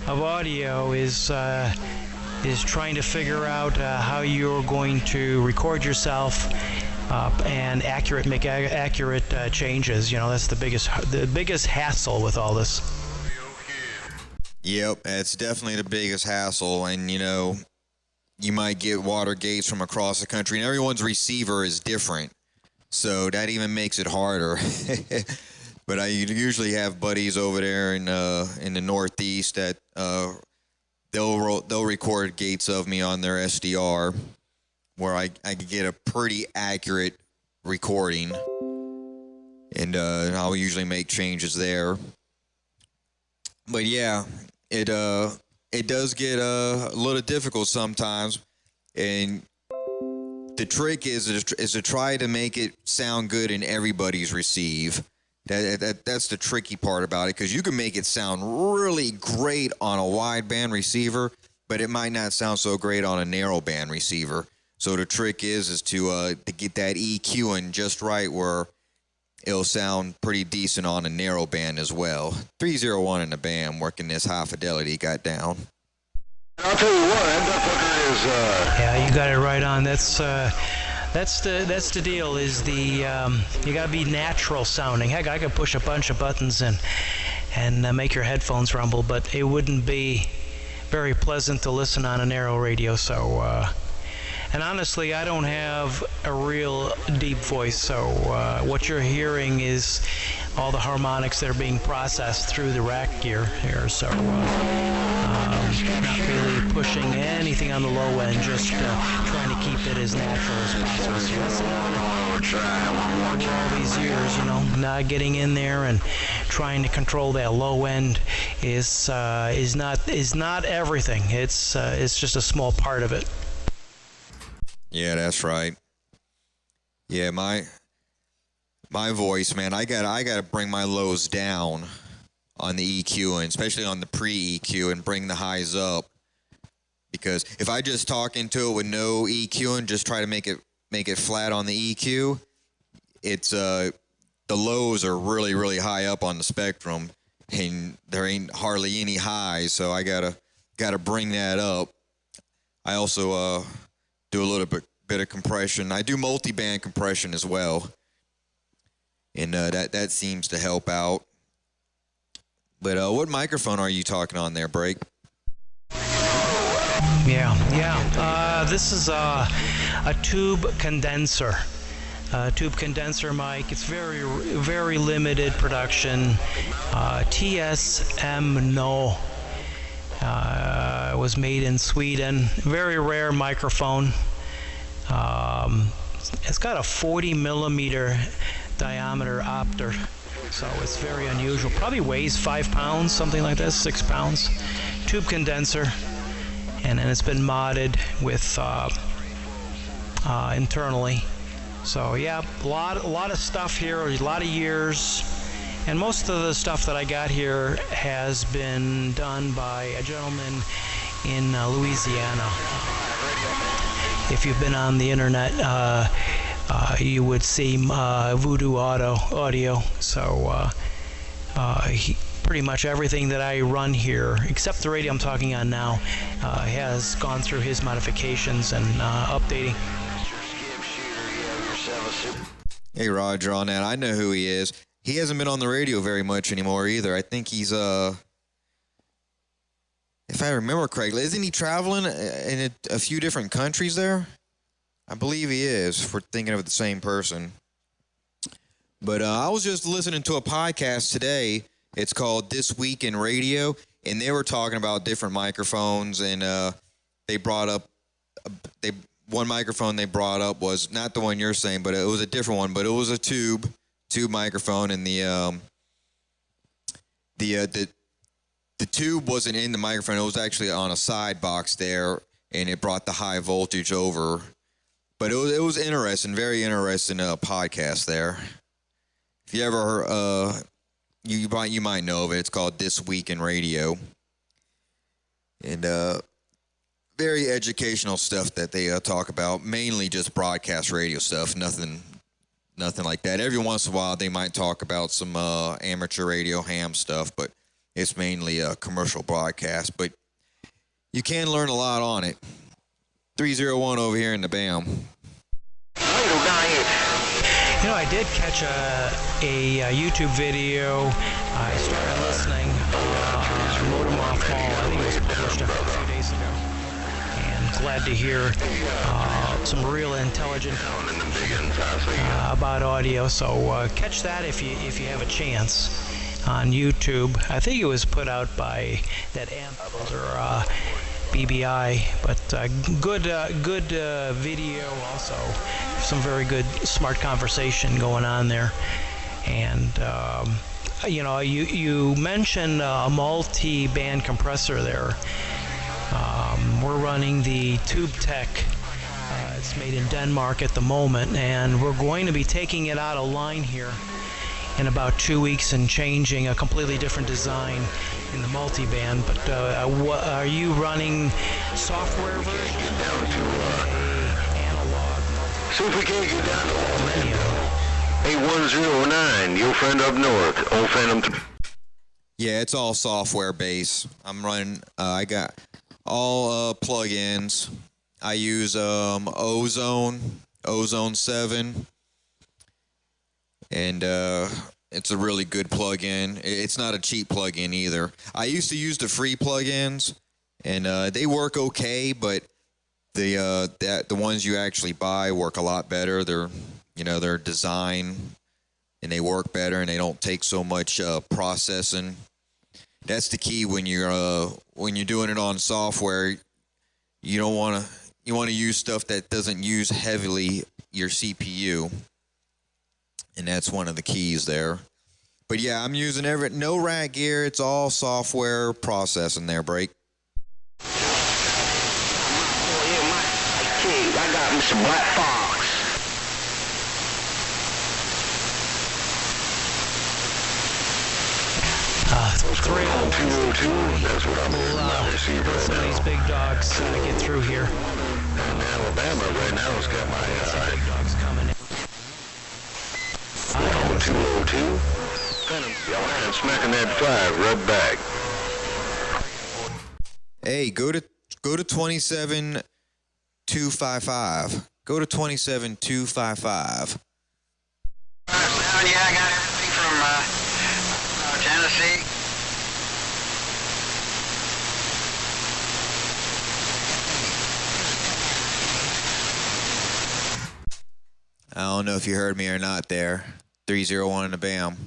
of audio is trying to figure out how you're going to record yourself and make accurate changes. That's the biggest hassle with all this. Yep, it's definitely the biggest hassle, and you might get water gates from across the country, and everyone's receiver is different, so that even makes it harder. But I usually have buddies over there in the Northeast that they'll record gates of me on their SDR, where I can get a pretty accurate recording, and I'll usually make changes there. But yeah, it does get a little difficult sometimes, and the trick is to try to make it sound good in everybody's receive. That's the tricky part about it, because you can make it sound really great on a wideband receiver, but it might not sound so great on a narrowband receiver. So the trick is to get that EQing just right, where it'll sound pretty decent on a narrowband as well. 301 in the band, working this high fidelity got down. I'll tell you what, that fucker is. Yeah, you got it right on. That's the deal. Is you gotta be natural sounding. Heck, I could push a bunch of buttons and make your headphones rumble, but it wouldn't be very pleasant to listen on a narrow radio. So, and honestly, I don't have a real deep voice. So what you're hearing is all the harmonics that are being processed through the rack gear here. So not really pushing anything on the low end, just trying to keep it as natural as possible. So that's all these years, not getting in there and trying to control that low end is not everything. It's just a small part of it. Yeah, that's right. Yeah, my voice, man, I gotta bring my lows down on the EQ, and especially on the pre-EQ, and bring the highs up, because if I just talk into it with no EQ and just try to make it flat on the EQ, it's the lows are really, really high up on the spectrum, and there ain't hardly any highs, so I gotta bring that up. I also do a little bit of compression. I do multi-band compression as well, and that seems to help out. But what microphone are you talking on there, Break? Yeah. This is a tube condenser. Tube condenser mic. It's very, very limited production. TSM No. It was made in Sweden. Very rare microphone. It's got a 40 millimeter diameter opter, so it's very unusual. Probably weighs 5 pounds, something like that, 6 pounds. Tube condenser, and then it's been modded with internally. So yeah, a lot of stuff here, a lot of years. And most of the stuff that I got here has been done by a gentleman in Louisiana. If you've been on the internet, you would see Voodoo Audio. So pretty much everything that I run here, except the radio I'm talking on now, has gone through his modifications and updating. Hey, Roger, on that. I know who he is. He hasn't been on the radio very much anymore either. I think he's, if I remember correctly, isn't he traveling in a few different countries there? I believe he is, if we're thinking of the same person. But I was just listening to a podcast today. It's called This Week in Radio, and they were talking about different microphones, and they brought up one microphone they brought up was not the one you're saying, but it was a different one, but it was a tube microphone, and the tube wasn't in the microphone. It was actually on a side box there, and it brought the high voltage over. But it was interesting, very interesting podcast there. If you ever you might know of it. It's called This Week in Radio, and very educational stuff that they talk about. Mainly just broadcast radio stuff. Nothing like that. Every once in a while, they might talk about some amateur radio ham stuff, but It's mainly a commercial broadcast, but you can learn a lot on it. 301 over here in the BAM. You know, I did catch a YouTube video. I started listening Modem Off Mall. I think it was published a few days ago. And glad to hear some real intelligent about audio. So catch that if you have a chance on YouTube. I think it was put out by that amp or BBI, but good video also. Some very good, smart conversation going on there. And you know, you mentioned a multi-band compressor there. We're running the Tube Tech. It's made in Denmark at the moment, and we're going to be taking it out of line here in about 2 weeks and changing a completely different design in the multi-band. But are you running software version down to analog? See if we can't get down to 8109, your friend up north, old Phantom. Yeah, it's all software based. I'm running. I got all plugins. I use Ozone 7. And it's a really good plugin. It's not a cheap plugin either. I used to use the free plugins, and they work okay, but the ones you actually buy work a lot better. They're designed and they work better, and they don't take so much processing. That's the key when you're doing it on software. You want to use stuff that doesn't use heavily your CPU. And that's one of the keys there. But yeah, I'm using no rack gear. It's all software processing there, Break. Oh yeah, I got me some Black Fox. 202, that's what I'm receiving right some of these big dogs get through here. In Alabama right now has got my big dogs coming in. 202. Y'all smacking that 5 right back. Hey, go to 27255. Go to 27255. Yeah, I got everything from Tennessee. I don't know if you heard me or not there. 301 in the BAM.